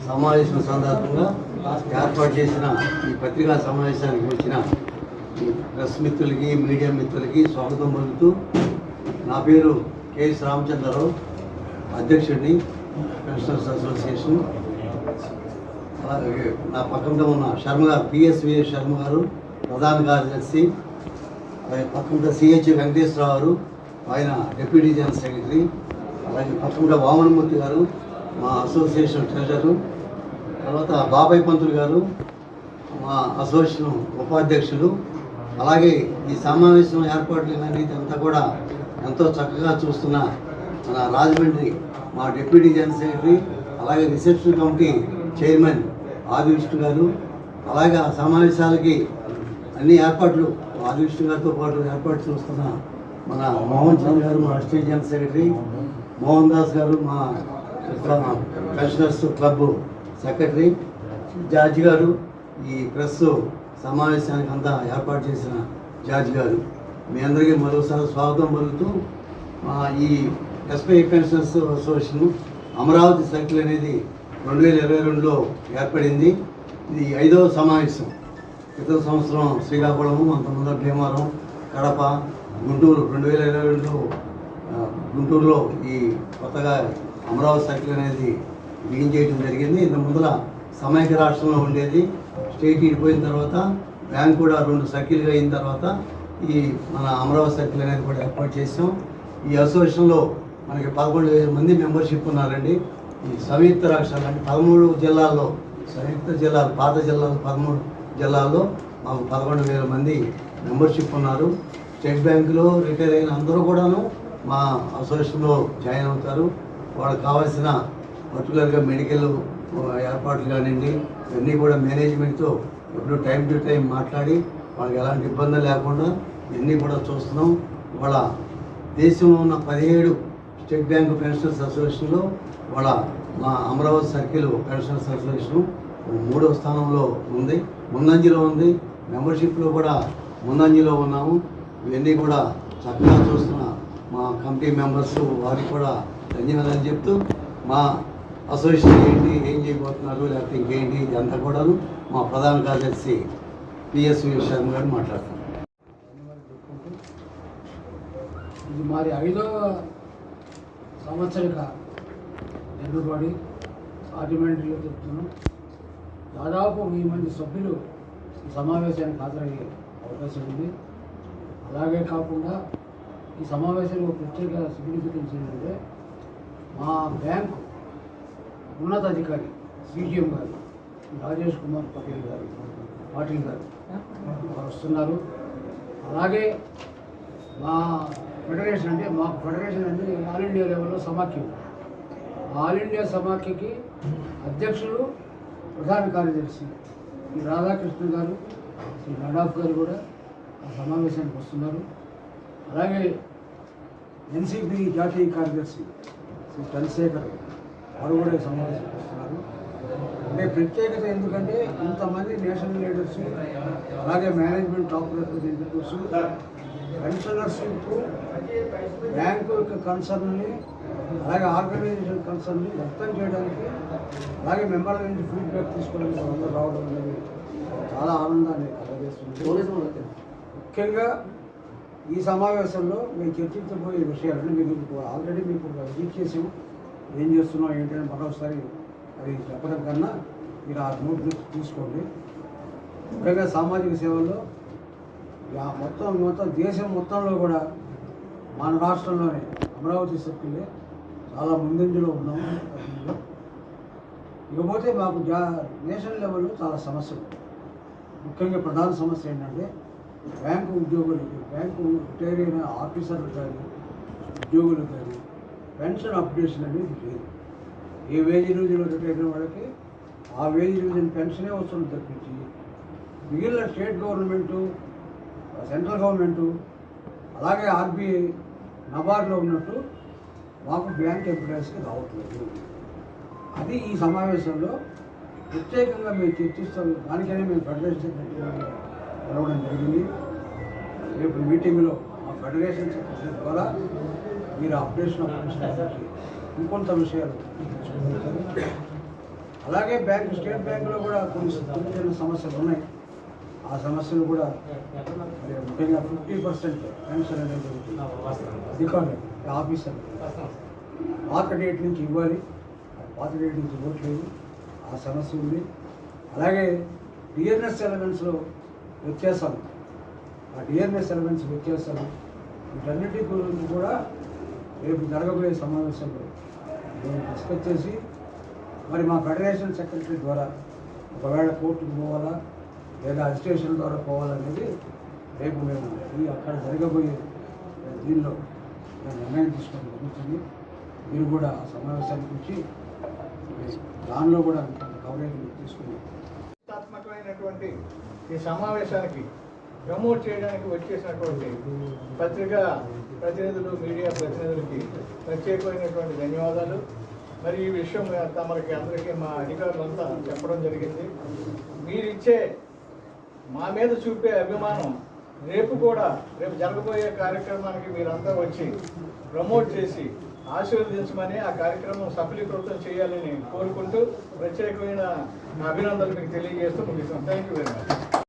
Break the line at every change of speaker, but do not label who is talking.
సమావేశం సందర్భంగా ఏర్పాటు చేసిన ఈ పత్రికా సమావేశానికి వచ్చిన ప్రెస్ మిత్రులకి, మీడియా మిత్రులకి స్వాగతం పలుకుతూ, నా పేరు కెఎస్ రామచంద్రరావు, అధ్యక్షుడిని పెన్షనర్స్ అసోసియేషన్. అలాగే నా పక్కన ఉన్న శర్మ గారు, పిఎస్వి శర్మ గారు ప్రధాన కార్యదర్శి. అలాగే పక్కన సిహెచ్ వెంకటేశ్వరరావు గారు, ఆయన డిప్యూటీ జనరల్ సెక్రటరీ. అలాగే పక్కన వామనమూర్తి గారు, మా అసోసియేషన్ ట్రెజరరు. తర్వాత బాబాయ్ పంతులు గారు, మా అసోసియేషన్ ఉపాధ్యక్షులు. అలాగే ఈ సమావేశం ఏర్పాట్లు అనేది అంతా కూడా ఎంతో చక్కగా చూస్తున్న మన రాజమండ్రి మా డిప్యూటీ జనరల్ సెక్రటరీ, అలాగే రిసెప్షన్ కమిటీ చైర్మన్ ఆది విష్ణు గారు. అలాగే ఆ సమావేశాలకి అన్ని ఏర్పాట్లు ఆది విష్ణు గారితో పాటు ఏర్పాటు చూస్తున్న మన మోహన్ చంద్ర గారు, మా state general secretary, Mohan Das గారు, మా పెన్షనర్స్ క్లబ్ సెక్రటరీ, జార్జ్ గారు, ఈ ప్రెస్ సమావేశానికి అంతా ఏర్పాటు చేసిన జార్జ్ గారు, మీ అందరికీ మరోసారి స్వాగతం పలుకుతూ, ఈ SBI pensioners association Amaravati circle అనేది 2022లో ఏర్పడింది. ఇది 5వ సమావేశం. క్రితం సంవత్సరం శ్రీకాకుళము, అంతకుముందు భీమవరం, కడప, గుంటూరు. 2022లో గుంటూరులో ఈ కొత్తగా అమరావతి సర్కిల్ అనేది బిగిన్ చేయడం జరిగింది. ఇంత ముందర సమైక్య రాష్ట్రంలో ఉండేది. స్టేట్ ఇడిపోయిన తర్వాత బ్యాంక్ కూడా 2 సర్కిల్గా అయిన తర్వాత ఈ మన అమరావతి సర్కిల్ అనేది కూడా ఏర్పాటు చేసాం. ఈ అసోసియేషన్లో మనకి 11,000 మంది మెంబర్షిప్ ఉన్నారండి. ఈ సంయుక్త రాష్ట్రాలు అంటే 13 జిల్లాల్లో, సంయుక్త జిల్లాలు, పాత జిల్లాలు 13 జిల్లాల్లో మాకు 11,000 మంది మెంబర్షిప్ ఉన్నారు. స్టేట్ బ్యాంకులో రిటైర్ అయిన అందరూ కూడాను మా అసోసియేషన్లో జాయిన్ అవుతారు. వాళ్ళకి కావాల్సిన పర్టికులర్గా మెడికల్ ఏర్పాట్లు కానివ్వండి, ఇవన్నీ కూడా మేనేజ్మెంట్తో ఎప్పుడు టైం టు టైం మాట్లాడి వాళ్ళకి ఎలాంటి ఇబ్బంది లేకుండా ఇవన్నీ కూడా చూస్తున్నాం. వాళ్ళ దేశంలో ఉన్న 17 స్టేట్ బ్యాంక్ పెన్షనర్స్ అసోసియేషన్లో వాళ్ళ మా అమరావతి సర్కిల్ పెన్షనర్స్ అసోసియేషన్ 3వ స్థానంలో ఉంది, ముందంజలో ఉంది. మెంబర్షిప్లో కూడా ముందంజలో ఉన్నాము. ఇవన్నీ కూడా చక్కగా చూస్తున్న మా కమిటీ మెంబర్స్, వారికి కూడా ధన్యవాదాలు చెప్తూ, మా అసోసియేషన్ ఏంటి, ఏం చేయబోతున్నారు, లేకపోతే ఇంకేంటి, ఇదంతా కూడాను మా ప్రధాన కార్యదర్శి పిఎస్వి శర్మ గారు మాట్లాడతారు.
ఇది మరి 5వ సంవత్సరిక జరుగుబాడి పార్లమెంటరీలో చెప్తున్నాం. దాదాపు 1000 మంది సభ్యులు ఈ సమావేశానికి హాజరయ్యే అవకాశం ఉంది. అలాగే కాకుండా ఈ సమావేశంలో ప్రత్యేక సిగ్నిఫికెన్స్ ఏంటంటే, మా బ్యాంకు ఉన్నతాధికారి సిజిఎం గారు రాజేష్ కుమార్ పాటిల్ గారు వస్తున్నారు. అలాగే మా ఫెడరేషన్, అంటే మాకు ఫెడరేషన్ అంటే ఆల్ ఇండియా లెవెల్లో సమాఖ్య, ఆల్ ఇండియా సమాఖ్యకి అధ్యక్షులు ప్రధాన కార్యదర్శి శ్రీ రాధాకృష్ణ గారు, శ్రీ నడాఫ్ గారు కూడా ఆ సమావేశానికి వస్తున్నారు. అలాగే ఎన్సిపి జాతీయ కార్యదర్శి శ్రీ చంద్రశేఖర్ వారు కూడా సమావేశానికి వస్తున్నారు. అంటే ప్రత్యేకత ఎందుకంటే ఇంతమంది నేషనల్ లీడర్స్, అలాగే management top representatives, pensioners bank యొక్క కన్సర్న్ని, అలాగే ఆర్గనైజేషన్ కన్సర్న్ని వ్యక్తం చేయడానికి, అలాగే మెంబర్ల నుంచి ఫీడ్బ్యాక్ తీసుకోవడానికి అందరూ రావడం అనేది చాలా ఆనందాన్ని కలగజేస్తుంది. ముఖ్యంగా ఈ సమావేశంలో మేము చర్చించబోయే విషయాలను మీకు ఆల్రెడీ మీకు విజిట్ చేసాము. ఏం చేస్తున్నాం ఏంటంటే మరోసారి అది చెప్పడం కన్నా మీరు ఆ నోట్ తీసుకోండి. ముఖ్యంగా సామాజిక సేవల్లో మొత్తం దేశం మొత్తంలో కూడా మన రాష్ట్రంలోనే అమరావతి సర్కిల్ చాలా ముందంజలో ఉన్నాము. ఇకపోతే మాకు నేషనల్ లెవెల్లో చాలా సమస్యలు, ముఖ్యంగా ప్రధాన సమస్య ఏంటంటే బ్యాంకు ఉద్యోగులకి, బ్యాంకు రిటైర్ అయిన ఆఫీసర్లు కానీ ఉద్యోగులు కానీ పెన్షన్ అప్డేషన్ అనేది లేదు. ఏ వేజ్ రివిజన్లో రిటైర్ అయిన వాళ్ళకి ఆ వేజ్ రివిజన్ పెన్షనే వస్తుంది తప్పించి మిగిలిన స్టేట్ గవర్నమెంటు సెంట్రల్ గవర్నమెంటు అలాగే ఆర్బీఐ నబార్డ్లో ఉన్నట్టు మాకు బ్యాంక్ ఎంప్లాయీస్కి రావట్లేదు. అది ఈ సమావేశంలో ప్రత్యేకంగా మేము చర్చిస్తాం. దానికైనా మేము ఫెడరేషన్ సెక్రటరీ కలవడం జరిగింది. రేపు మీటింగ్లో మా ఫెడరేషన్ సెక్రటరీ ద్వారా మీరు అప్డేషన్ ఇంకొంత విషయాలు అలాగే స్టేట్ బ్యాంకులో కూడా కొన్ని చిన్న సమస్యలు ఉన్నాయి. ఆ సమస్యలు కూడా మరి ముఖ్యంగా 50% పెన్షన్ అనేది అధికారులు ఆఫీసర్ పాత డేట్ నుంచి ఇవ్వాలి, పాత డేట్ నుంచి ఇవ్వట్లేదు, ఆ సమస్య ఉంది. అలాగే డిఆర్ఎస్ ఎలవెన్స్లో వ్యత్యాసాలు, ఆ డిఆర్ఎస్ ఎలవెన్స్ వ్యత్యాసాలు వీటన్నిటి గురించి కూడా రేపు జరగబోయే సమావేశంలో మేము డిస్కస్ చేసి మరి మా ఫెడరేషన్ సెక్రటరీ ద్వారా ఒకవేళ కోర్టుకు పోవాలా లేదా అజిటేషన్ ద్వారా పోవాలనేది రేపు మేము అక్కడ జరగబోయే దీనిలో మేము నిర్ణయం తీసుకోవడం జరుగుతుంది. మీరు కూడా ఆ సమావేశానికి వచ్చి దానిలో కూడా కవరేజ్ తీసుకుని
ప్రతిష్టాత్మకమైనటువంటి ఈ సమావేశానికి ప్రమోట్ చేయడానికి వచ్చేసినటువంటి పత్రికా ప్రతినిధులు, మీడియా ప్రతినిధులకి ప్రత్యేకమైనటువంటి ధన్యవాదాలు. మరి ఈ విషయం తమరికి అందరికీ మా అధికారులంతా చెప్పడం జరిగింది. మీరిచ్చే మా మీద చూపే అభిమానం రేపు జరగబోయే కార్యక్రమానికి మీరంతా వచ్చి ప్రమోట్ చేసి ఆశీర్వదించమని, ఆ కార్యక్రమం సఫలీకృతం చేయాలని కోరుకుంటూ ప్రత్యేకమైన అభినందనలు మీకు తెలియజేస్తూ ముగిస్తాం. Thank you very much.